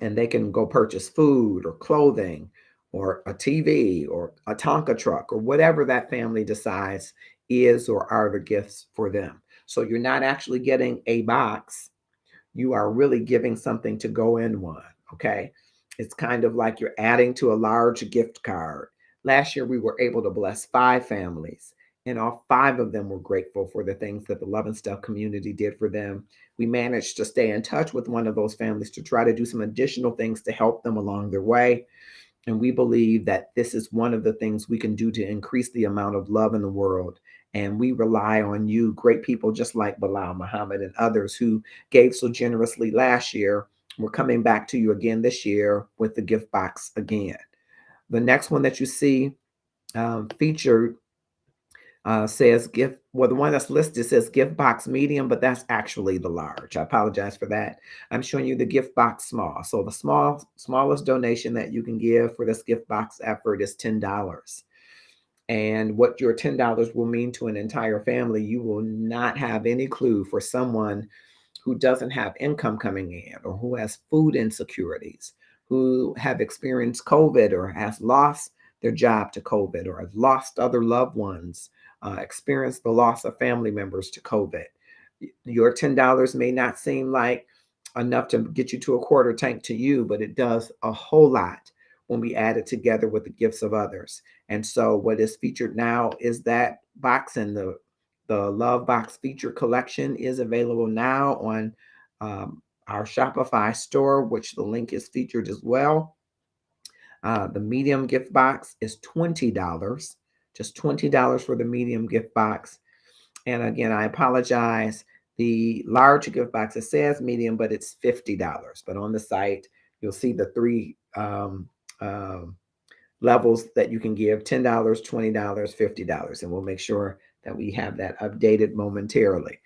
and they can go purchase food or clothing or a TV or a Tonka truck or whatever that family decides is or are the gifts for them. So you're not actually getting a box, you are really giving something to go in one. Okay. It's kind of like you're adding to a large gift card. Last year, we were able to bless 5 families, and all 5 of them were grateful for the things that the Love and Stuff community did for them. We managed to stay in touch with one of those families to try to do some additional things to help them along their way. And we believe that this is one of the things we can do to increase the amount of love in the world. And we rely on you, great people just like Bilal Muhammad and others who gave so generously last year. We're coming back to you again this year with the gift box again. The next one that you see featured says gift, well, the one that's listed says gift box medium, but that's actually the large. I apologize for that. I'm showing you the gift box small. So the smallest donation that you can give for this gift box effort is $10. And what your $10 will mean to an entire family, you will not have any clue. For someone who doesn't have income coming in, or who has food insecurities, who have experienced COVID or has lost their job to COVID or have lost other loved ones, experienced the loss of family members to COVID. Your $10 may not seem like enough to get you to a quarter tank to you, but it does a whole lot when we add it together with the gifts of others. And so what is featured now is that box, and the Love Box feature collection is available now on our Shopify store, which the link is featured as well. The medium gift box is $20, just $20 for the medium gift box. And again, I apologize. The large gift box, it says medium, but it's $50. But on the site, you'll see the 3 levels that you can give: $10, $20, $50. And we'll make sure that we have that updated momentarily.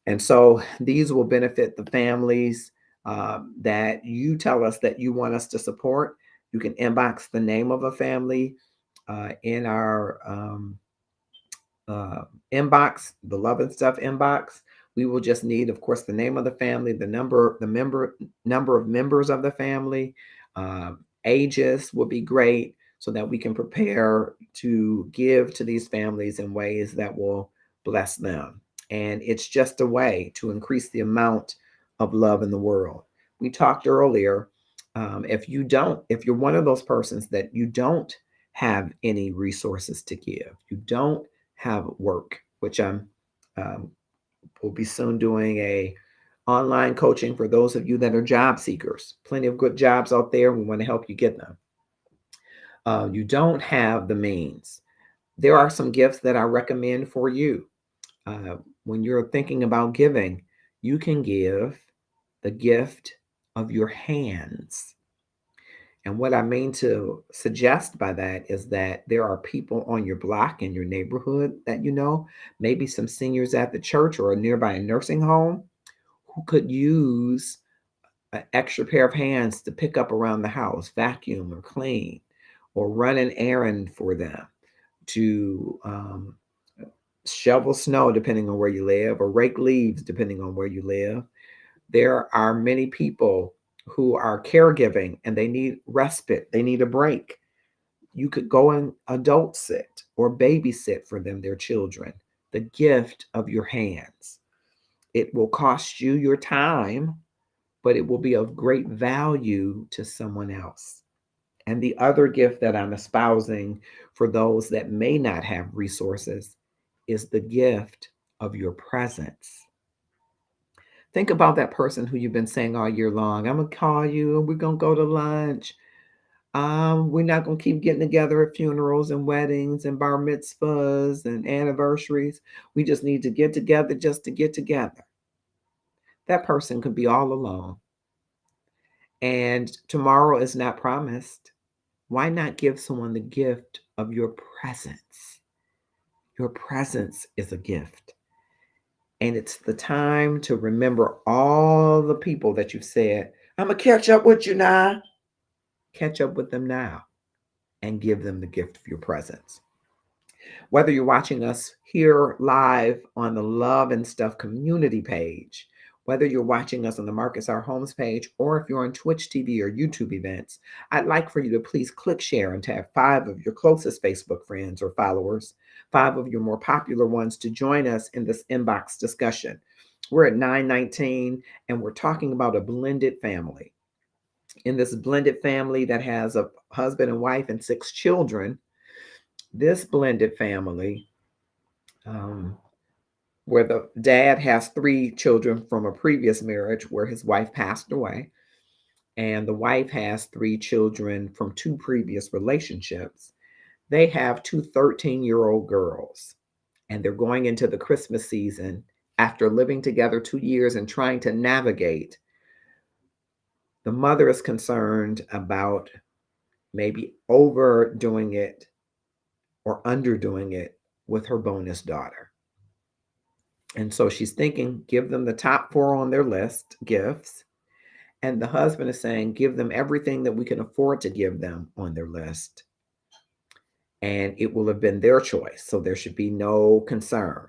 And so these will benefit the families that you tell us that you want us to support. You can inbox the name of a family in our inbox, the Love and Stuff inbox. We will just need, of course, the name of the family, the number of members of the family, ages would be great, so that we can prepare to give to these families in ways that will bless them. And it's just a way to increase the amount of love in the world. We talked earlier, if you're one of those persons that you don't have any resources to give, you don't have work, which I'm will be soon doing a online coaching for those of you that are job seekers. Plenty of good jobs out there. We want to help you get them. You don't have the means. There are some gifts that I recommend for you. When you're thinking about giving, you can give the gift of your hands. And what I mean to suggest by that is that there are people on your block, in your neighborhood, that you know, maybe some seniors at the church or a nearby nursing home, who could use an extra pair of hands to pick up around the house, vacuum or clean, or run an errand for them, to shovel snow, depending on where you live, or rake leaves, depending on where you live. There are many people who are caregiving and they need respite, they need a break. You could go and adult sit or babysit for them, their children. The gift of your hands. It will cost you your time, but it will be of great value to someone else. And the other gift that I'm espousing for those that may not have resources is the gift of your presence. Think about that person who you've been saying all year long, I'm going to call you and we're going to go to lunch. We're not going to keep getting together at funerals and weddings and bar mitzvahs and anniversaries. We just need to get together just to get together. That person could be all alone. And tomorrow is not promised. Why not give someone the gift of your presence? Your presence is a gift. And it's the time to remember all the people that you've said, I'm going to catch up with you now. Catch up with them now and give them the gift of your presence. Whether you're watching us here live on the Love and Stuff community page, whether you're watching us on the Marcus R. Holmes page, or if you're on Twitch TV or YouTube events, I'd like for you to please click share and tag 5 of your closest Facebook friends or followers, 5 of your more popular ones to join us in this inbox discussion. We're at 9:19 and we're talking about a blended family. In this blended family that has a husband and wife and 6 children, this blended family, where the dad has 3 children from a previous marriage where his wife passed away, and the wife has 3 children from 2 previous relationships. They have 2 13-year-old girls, and they're going into the Christmas season after living together 2 years and trying to navigate. The mother is concerned about maybe overdoing it or underdoing it with her bonus daughter. And so she's thinking, give them the top 4 on their list, gifts. And the husband is saying, give them everything that we can afford to give them on their list. And it will have been their choice. So there should be no concern.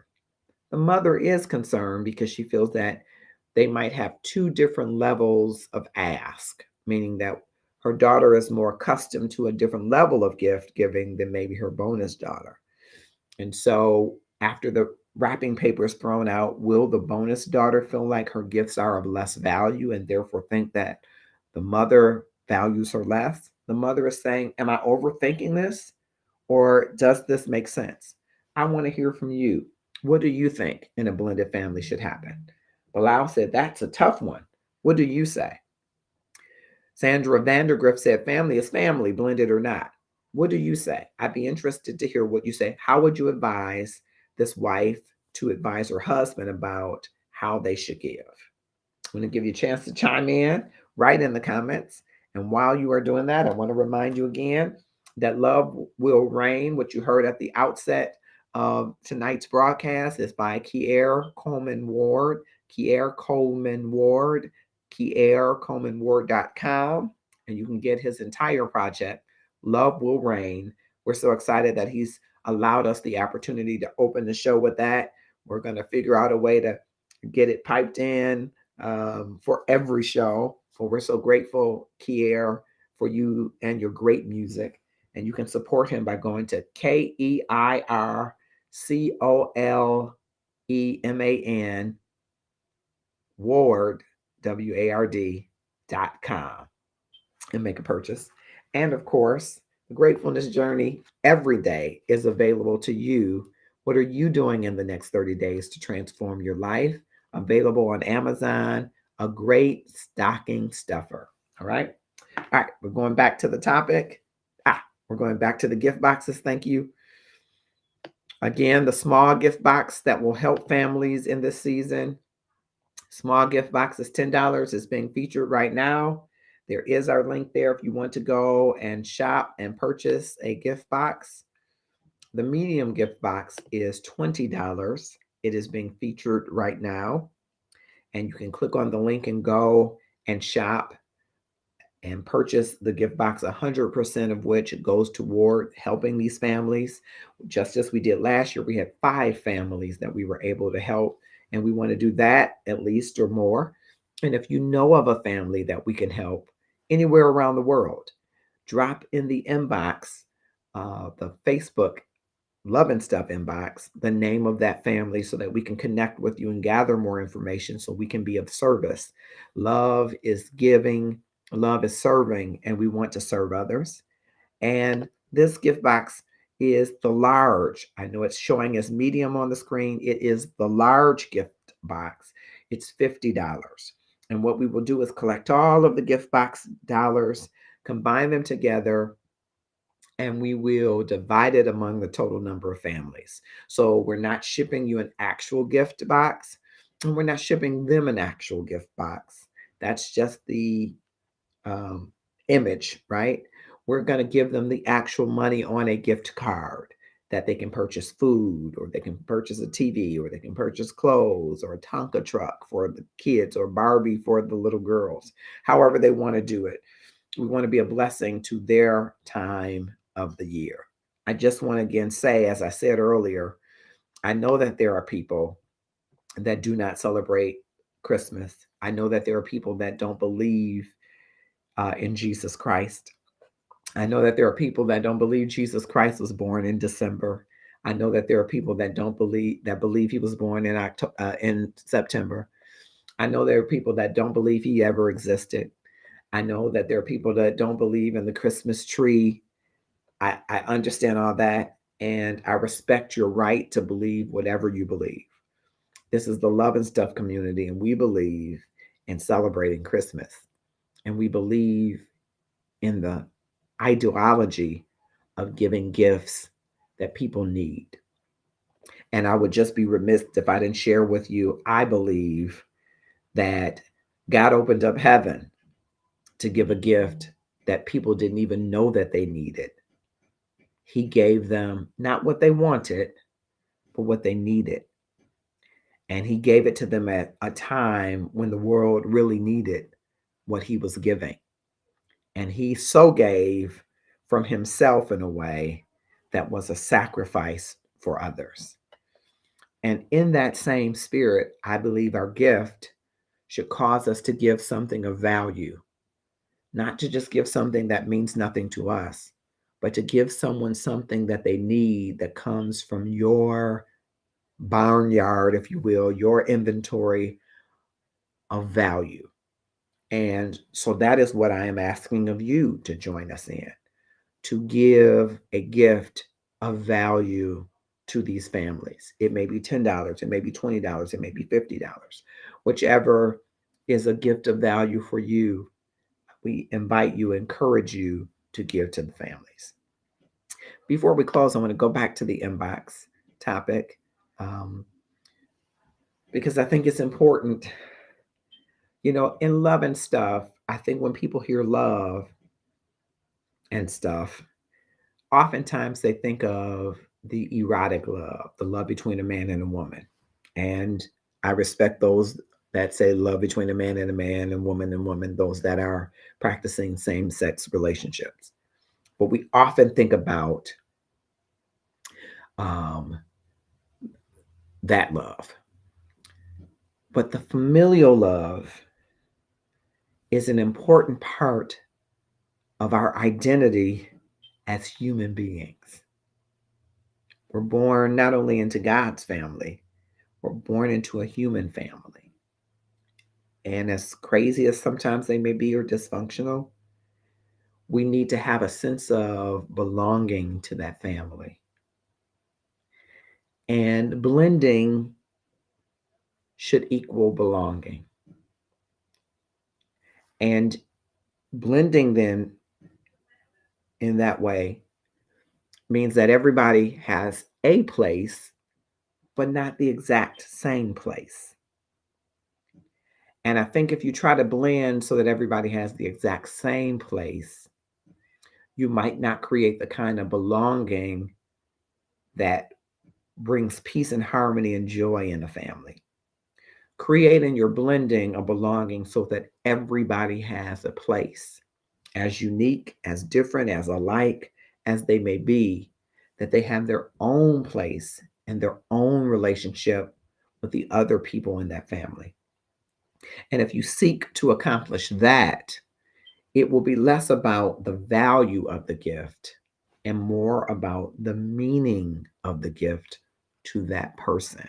The mother is concerned because she feels that they might have 2 different levels of ask, meaning that her daughter is more accustomed to a different level of gift giving than maybe her bonus daughter. And so after the wrapping paper is thrown out, will the bonus daughter feel like her gifts are of less value and therefore think that the mother values her less? The mother is saying, am I overthinking this? Or does this make sense? I want to hear from you. What do you think in a blended family should happen? Bilal said, that's a tough one. What do you say? Sandra Vandergrift said, family is family, blended or not. What do you say? I'd be interested to hear what you say. How would you advise this wife to advise her husband about how they should give? I'm going to give you a chance to chime in, write in the comments. And while you are doing that, I want to remind you again that love will reign. What you heard at the outset of tonight's broadcast is by Kier Coleman Ward, Kier Coleman Ward, KierColemanWard.com. And you can get his entire project, Love Will Reign. We're so excited that he's allowed us the opportunity to open the show with that. We're going to figure out a way to get it piped in for every show. So we're so grateful, Kier, for you and your great music. And you can support him by going to KeirColeman Ward, WARD.com, and make a purchase. And of course, the Gratefulness Journey every day is available to you. What are you doing in the next 30 days to transform your life? Available on Amazon, a great stocking stuffer. All right. All right. We're going back to the topic. We're going back to the gift boxes. Thank you. Again, the small gift box that will help families in this season. Small gift box is $10. Is being featured right now. There is our link there if you want to go and shop and purchase a gift box. The medium gift box is $20. It is being featured right now. And you can click on the link and go and shop and purchase the gift box, 100% of which goes toward helping these families. Just as we did last year, we had 5 families that we were able to help, and we want to do that at least or more. And if you know of a family that we can help anywhere around the world, drop in the inbox, the Facebook Love and Stuff inbox, the name of that family so that we can connect with you and gather more information so we can be of service. Love is giving. Love is serving, and we want to serve others. And this gift box is the large. I know it's showing as medium on the screen. It is the large gift box. It's $50. And what we will do is collect all of the gift box dollars, combine them together, and we will divide it among the total number of families. So we're not shipping you an actual gift box, and we're not shipping them an actual gift box. That's just the um, image, right? We're going to give them the actual money on a gift card that they can purchase food, or they can purchase a TV, or they can purchase clothes, or a Tonka truck for the kids, or Barbie for the little girls, however they want to do it. We want to be a blessing to their time of the year. I just want to again say, as I said earlier, I know that there are people that do not celebrate Christmas. I know that there are people that don't believe in Jesus Christ. I know that there are people that don't believe Jesus Christ was born in December. I know that there are people that don't believe he was born in in September. I know there are people that don't believe he ever existed. I know that there are people that don't believe in the Christmas tree. I understand all that, and I respect your right to believe whatever you believe. This is the Love and Stuff community, and we believe in celebrating Christmas, and we believe in the ideology of giving gifts that people need. And I would just be remiss if I didn't share with you, I believe that God opened up heaven to give a gift that people didn't even know that they needed. He gave them not what they wanted, but what they needed. And he gave it to them at a time when the world really needed what he was giving. And he so gave from himself in a way that was a sacrifice for others. And in that same spirit, I believe our gift should cause us to give something of value, not to just give something that means nothing to us, but to give someone something that they need that comes from your barnyard, if you will, your inventory of value. And so that is what I am asking of you to join us in, to give a gift of value to these families. It may be $10, it may be $20, it may be $50, whichever is a gift of value for you. We invite you, encourage you to give to the families. Before we close, I want to go back to the inbox topic, um, because I think it's important. In Love and Stuff, I think when people hear love and stuff, oftentimes they think of the erotic love, the love between a man and a woman. And I respect those that say love between a man and woman, those that are practicing same sex relationships. But we often think about um, that love. But the familial love is an important part of our identity as human beings. We're born not only into God's family, we're born into a human family. And as crazy as sometimes they may be or dysfunctional, we need to have a sense of belonging to that family. And blending should equal belonging. And blending then in that way means that everybody has a place, but not the exact same place. And I think if you try to blend so that everybody has the exact same place, you might not create the kind of belonging that brings peace and harmony and joy in a family. Create in your blending a belonging so that everybody has a place, as unique, as different, as alike as they may be, that they have their own place and their own relationship with the other people in that family. And if you seek to accomplish that, it will be less about the value of the gift and more about the meaning of the gift to that person.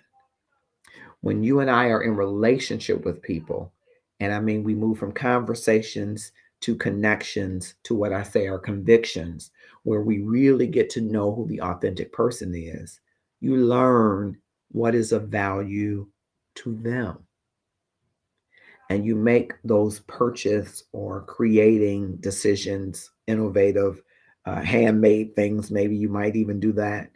When you and I are in relationship with people, and I mean, we move from conversations to connections, to what I say are convictions, where we really get to know who the authentic person is, you learn what is of value to them. And you make those purchase or creating decisions, innovative, handmade things. Maybe you might even do that.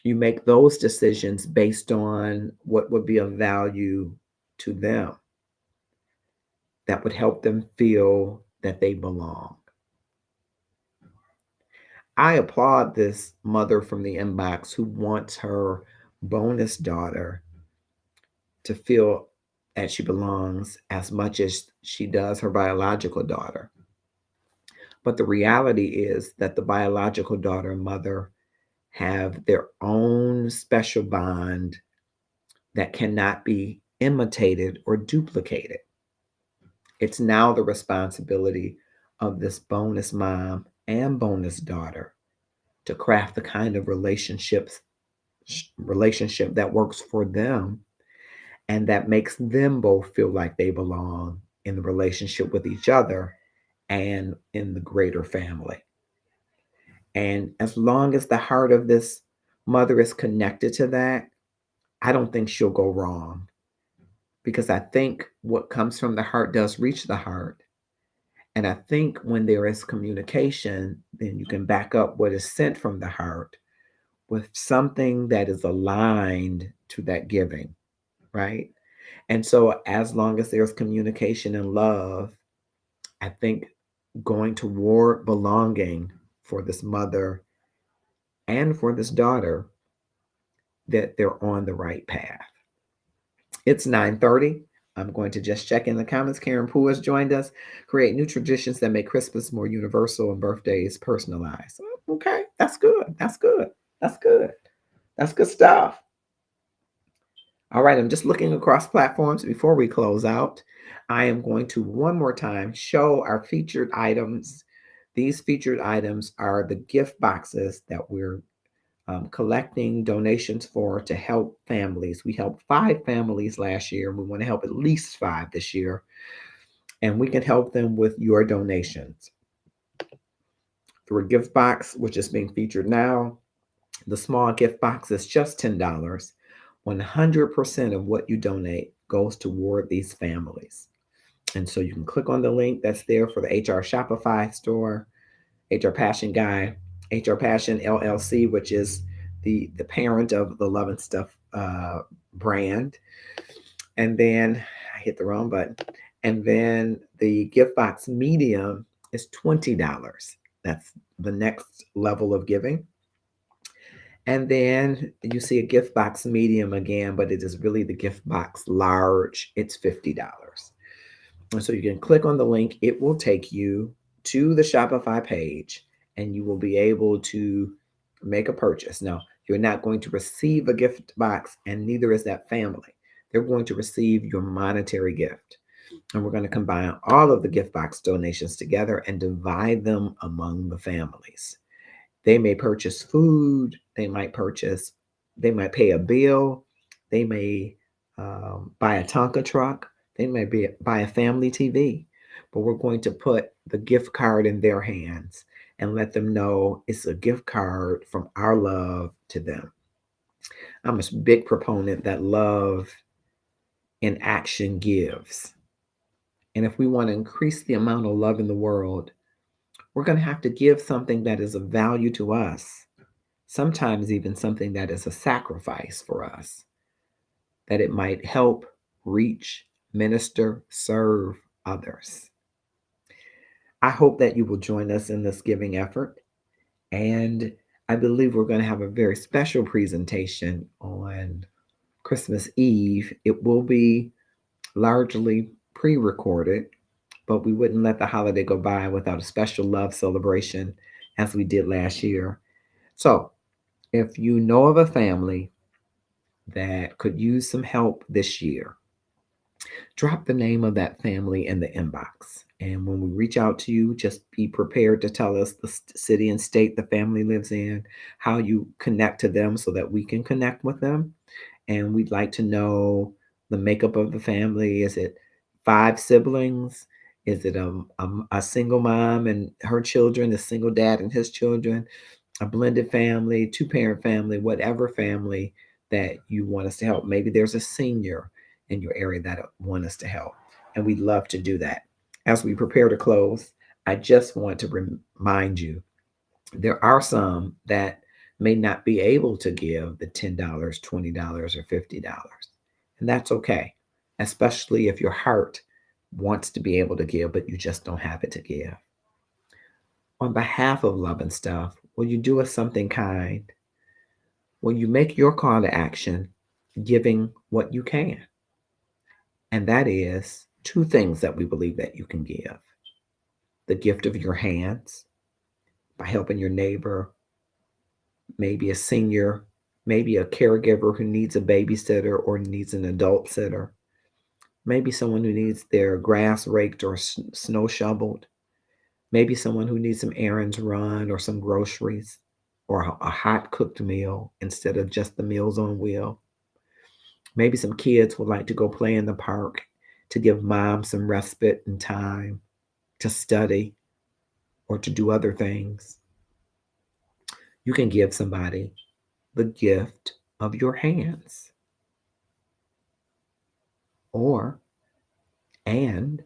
You make those decisions based on what would be of value to them that would help them feel that they belong. I applaud this mother from the inbox who wants her bonus daughter to feel that she belongs as much as she does her biological daughter. But the reality is that the biological daughter and mother have their own special bond that cannot be imitated or duplicated. It's now the responsibility of this bonus mom and bonus daughter to craft the kind of relationship that works for them and that makes them both feel like they belong in the relationship with each other and in the greater family. And as long as the heart of this mother is connected to that, I don't think she'll go wrong because I think what comes from the heart does reach the heart. And I think when there is communication, then you can back up what is sent from the heart with something that is aligned to that giving, right? And so, as long as there's communication and love, I think going toward belonging for this mother and for this daughter, that they're on the right path. It's 9:30. I'm going to just check in the comments. Karen Poole has joined us. Create new traditions that make Christmas more universal and birthdays personalized. Okay, that's good. That's good. That's good. That's good stuff. All right, I'm just looking across platforms before we close out. I am going to one more time show our featured items. These featured items are the gift boxes that we're collecting donations for to help families. We helped 5 families last year, and we want to help at least 5 this year. And we can help them with your donations through a gift box, which is being featured now. The small gift box is just $10. 100% of what you donate goes toward these families. And so you can click on the link that's there for the HR Shopify store, HR Passion Guy, HR Passion LLC, which is the parent of the Love and Stuff brand. And then I hit the wrong button. And then the gift box medium is $20. That's the next level of giving. And then you see a gift box medium again, but it is really the gift box large. It's $50. And so you can click on the link. It will take you to the Shopify page and you will be able to make a purchase. Now, you're not going to receive a gift box, and neither is that family. They're going to receive your monetary gift. And we're going to combine all of the gift box donations together and divide them among the families. They may purchase food, they might pay a bill, they may buy a Tonka truck, they may buy a family TV, but we're going to put the gift card in their hands and let them know it's a gift card from our love to them. I'm a big proponent that love in action gives. And if we want to increase the amount of love in the world, we're going to have to give something that is of value to us, sometimes even something that is a sacrifice for us, that it might help reach, minister, serve others. I hope that you will join us in this giving effort. And I believe we're going to have a very special presentation on Christmas Eve. It will be largely pre recorded, but we wouldn't let the holiday go by without a special love celebration as we did last year. So, if you know of a family that could use some help this year, drop the name of that family in the inbox. And when we reach out to you, just be prepared to tell us the city and state the family lives in, how you connect to them so that we can connect with them. And we'd like to know the makeup of the family. Is it 5 siblings? Is it a single mom and her children, a single dad and his children, a blended family, two-parent family, whatever family that you want us to help? Maybe there's a senior in your area that want us to help, and we'd love to do that. As we prepare to close, I just want to remind you there are some that may not be able to give the $10, $20, or $50. And that's okay, especially if your heart wants to be able to give, but you just don't have it to give. On behalf of Love and Stuff, will you do us something kind? Will you make your call to action giving what you can? And that is two things that we believe that you can give: the gift of your hands by helping your neighbor, maybe a senior, maybe a caregiver who needs a babysitter or needs an adult sitter, maybe someone who needs their grass raked or snow shoveled, maybe someone who needs some errands run or some groceries or a hot cooked meal instead of just the Meals on Wheel. Maybe some kids would like to go play in the park to give mom some respite and time to study or to do other things. You can give somebody the gift of your hands, or and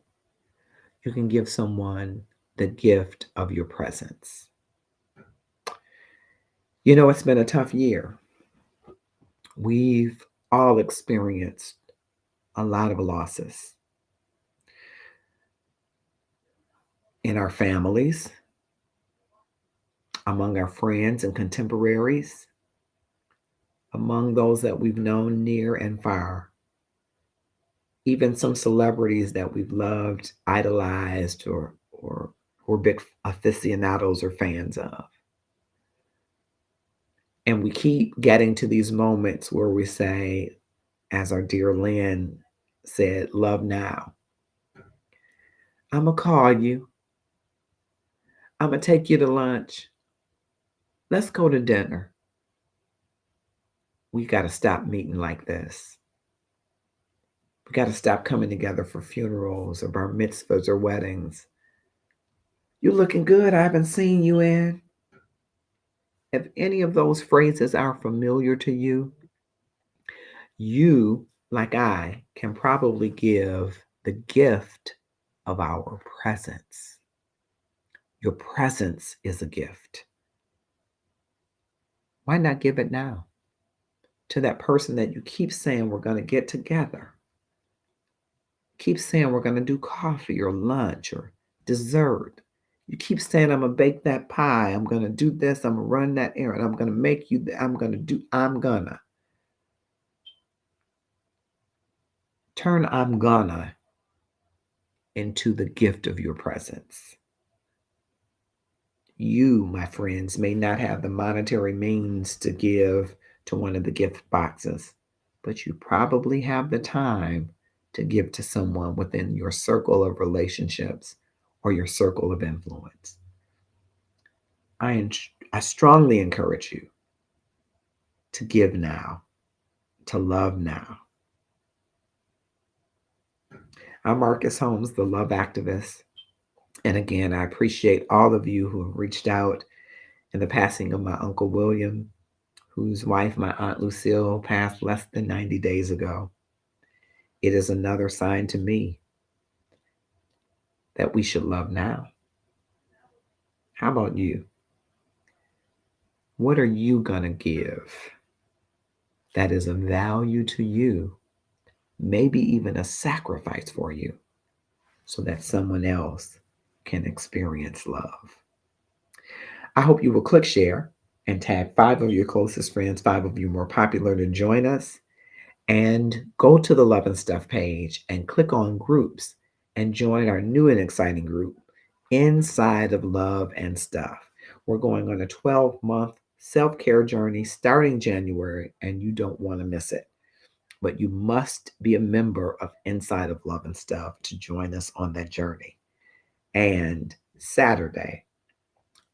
you can give someone the gift of your presence. You know, it's been a tough year. We've all experienced a lot of losses in our families, among our friends and contemporaries, among those that we've known near and far, even some celebrities that we've loved, idolized, or big aficionados or fans of. And we keep getting to these moments where we say, as our dear Lynn said, love now. I'm going to call you. I'm going to take you to lunch. Let's go to dinner. We got to stop meeting like this. We got to stop coming together for funerals or bar mitzvahs or weddings. You're looking good. I haven't seen you in. If any of those phrases are familiar to you, you, like I, can probably give the gift of our presence. Your presence is a gift. Why not give it now to that person that you keep saying we're going to get together? Keep saying we're going to do coffee or lunch or dessert. You keep saying I'm going to bake that pie. I'm going to do this. I'm going to run that errand. I'm going to make you. I'm going to. Turn I'm gonna into the gift of your presence. You, my friends, may not have the monetary means to give to one of the gift boxes, but you probably have the time to give to someone within your circle of relationships or your circle of influence. I strongly encourage you to give now, to love now. I'm Marcus Holmes, the love activist. And again, I appreciate all of you who have reached out in the passing of my Uncle William, whose wife, my Aunt Lucille, passed less than 90 days ago. It is another sign to me that we should love now. How about you? What are you going to give that is of value to you, maybe even a sacrifice for you, so that someone else can experience love? I hope you will click share and tag 5 of your closest friends, 5 of you more popular, to join us. And go to the Love and Stuff page and click on groups and join our new and exciting group, Inside of Love and Stuff. We're going on a 12-month self-care journey starting January, and you don't want to miss it. But you must be a member of Inside of Love and Stuff to join us on that journey. And Saturday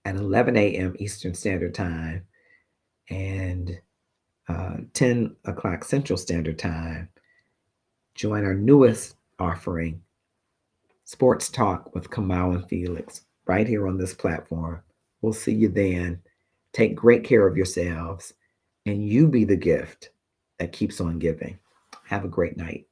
at 11 a.m. Eastern Standard Time and 10 o'clock Central Standard Time, join our newest offering, Sports Talk with Kamal and Felix right here on this platform. We'll see you then. Take great care of yourselves, and you be the gift that keeps on giving. Have a great night.